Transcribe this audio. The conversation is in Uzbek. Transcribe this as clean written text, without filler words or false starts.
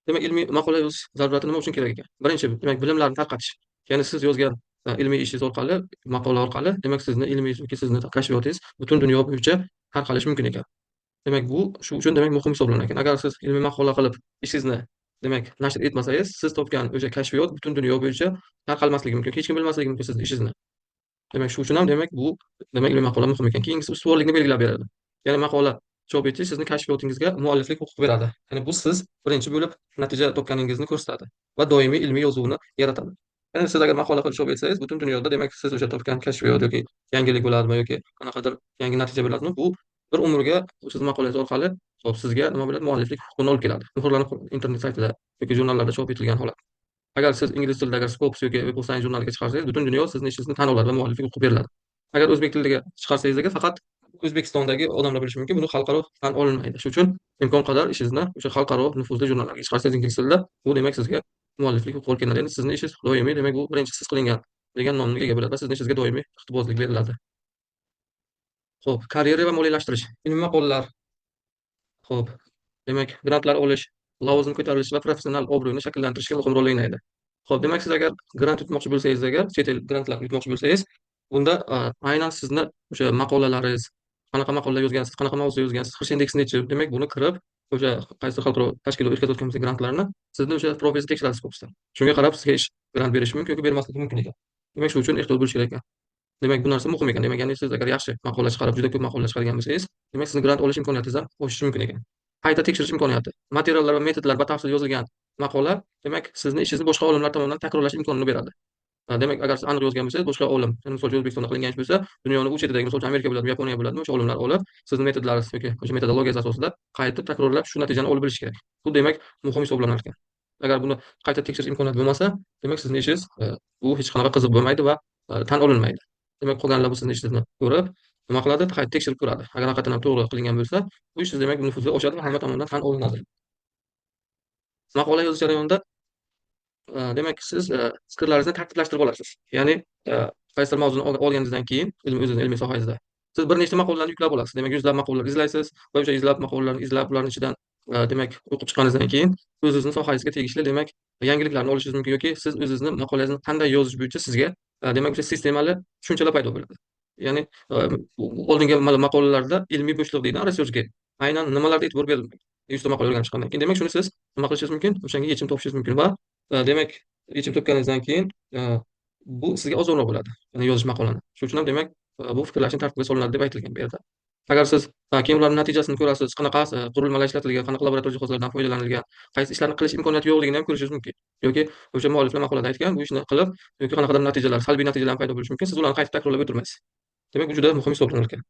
Demak, ilmiy maqola yozish zarurati nima uchun kerak ekan? Birinchi, demak, bilimlarni tarqatish. Ya'ni siz yozgan ilmiy ishingiz orqali, maqola orqali, demak, sizni ilmiy yoki sizni kashfiyotingiz butun dunyo bo'yicha tarqalishi mumkin ekan. Demak, bu shu uchun demak muhim hisoblanar ekan. Agar siz ilmiy maqola qilib ishingizni demak nashr etmasangiz, siz topgan o'sha kashfiyot butun dunyo bo'yicha tarqalmasligi mumkin. Hech kim bilmasligi mumkin sizni ishingizni. Demak, shu uchun ham demak bu demak ilmiy maqola muhim ekan. Keyingisi ustuvorlikni belgilab beradi. Ya'ni maqola chop etish sizning kashfiyotingizga mualliflik huquqi beradi. Ya'ni bu siz birinchi bo'lib natija topganingizni ko'rsatadi va doimiy ilmiy yozuvni yaratadi. Ya'ni siz agar maqola qilib chop etsangiz, butun dunyoda demak siz o'sha topgan kashfiyot yoki yangilik bo'ladimi yoki qanaqadir yangi natija bo'ladimi, bu bir umrga siz maqolangiz orqali hop sizga nima bo'ladi? Mualliflik huquqini olib keladi. Muhrlanib internet saytida yoki jurnallarda chop etilgan holat. Agar siz ingliz tilida agar Scopus yoki Web of Science jurnaliga chiqarsangiz, butun dunyo sizni ishingizni tan oladi va mualliflik huquqi beriladi. Agar o'zbek tiliga chiqarsangiz ega faqat O'zbekistondagi odamlar bilishi mumkin, buni xalqaro tan olinmaydi. Shuning uchun imkon qadar ishingizni o'sha xalqaro nufuzli jurnallarga chiqarsangiz ingliz tilida, bu demak sizga mualliflik huquqi olib kelinadi. Endi sizni ishingiz doimiy, demak bu birinchi siz qilingan degan nomga ega bo'ladi va sizni ishingizga doimiy iqtiboslik beriladi. Xo'p, karyera va moliyalashtirish. Ilmiy maqolalar, xo'p, demak grantlar olish, lavozim ko'tarilish va professional obro'ni shakllantirishga muhim rol o'ynaydi. Xo'p, demak siz agar grant yutmoqchi bo'lsangiz, agar chet el grantlar yutmoqchi bo'lsangiz, bunda aynan sizni o'sha maqolalaringiz, qanaqa maqolalar yozgansiz, qanaqa mavzuda yozgansiz, Xrish indeksi nechi, demak buni kirib, o'sha qaysi xalqaro tashkilot o'tkazayotgan bo'lsa grantlarni, sizni o'sha profilni tekshiradi Scopus'da. Shunga qarab sizga ish grant berishi mumkin yoki bermasligi mumkin ekan. Demak, shu uchun ehtiyot bo'lish kerak ekan. Demak, bu narsa muhim ekan. Demak, ya'ni siz agar yaxshi maqola chiqarib, juda ko'p maqolalar chiqargan bo'lsangiz, demak sizni grant olish imkoniyatingiz ham oshishi mumkin ekan. Qayta tekshirish imkoniyati. Materiallar va metodlar batafsil yozilgan maqola, demak, sizni ishingizni boshqa olimlar tomonidan takrorlash imkonini beradi. Demak, agar siz aniq yozgan bo'lsangiz, boshqa olim, ya'ni misol uchun O'zbekistonda qilingan ish bo'lsa, dunyoni u chetidagi, misol uchun Amerika bo'ladimi, Yaponiya bo'ladimi, o'sha olimlar olib, sizni metodlaringiz yoki o'sha metodologiyangiz asosida qayta takrorlab, shu natijani olib bilish kerak. Bu demak muhim hisoblanar ekan. Agar buni qayta tekshirish imkoniyati bo'lmasa, demak sizni ishingiz bu hech qanaqa qiziq bo'lmaydi va tan olinmaydi. Demak, qolganlar bu sizni ishingizni ko'rib, nima qiladi? Qayta tekshirib ko'radi. Agar haqiqatan ham to'g'ri qilingan bo'lsa, bu ishingiz demak nufuzga oshadi va hamma tomonidan tan olinadi. Maqola yozish jarayonida demak siz fikrlaringizni tartiblashtirib olasiz. Ya'ni qaysidir mavzuni olganingizdan keyin o'zining ilmiy sohangizda siz bir nechta maqolalarni yuklab olasiz. Demak, yuzlab maqolalar izlaysiz va o'sha yuzlab maqolalarni izlab, ularning ichidan demak o'qib chiqqaningizdan keyin o'zingizni sohangizga tegishli demak yangiliklarni olishingiz mumkin yoki siz o'zingizni maqolangizni qanday yozish bo'yicha sizga demak o'sha sistemali tushunchalar paydo bo'ladi. Ya'ni oldingi maqolalarda ilmiy bo'shliq deydi, research gap. Aynan nimalarga e'tibor berilmagan. 100 ta maqola o'rganib chiqqandan keyin demak shuni siz nima qilishingiz mumkin? O'shanga yechim topishingiz mumkin va demak yechim topganingizdan keyin bu sizga osonroq bo'ladi, ya'ni yozish maqolani. Shuning uchun ham demak bu fikrlashni tartibga solinadi deb aytilgan bu yerda. Agar siz keyin ularning natijasini ko'rasiz, qanaqa qurilmalar ishlatilgan, qanaqa laboratoriya jihozlardan foydalanilgan, qaysi ishlarni qilish imkoniyati yo'qligini ham ko'rishingiz mumkin. Yoki o'sha mualliflar maqolada aytgan, bu ishni qilib yoki qanaqadir natijalar, salbiy natijalar paydo bo'lishi mumkin. Siz ularni qayta takrorlab o'tirmaysiz. Demak, bu juda muhim hisoblanar ekan.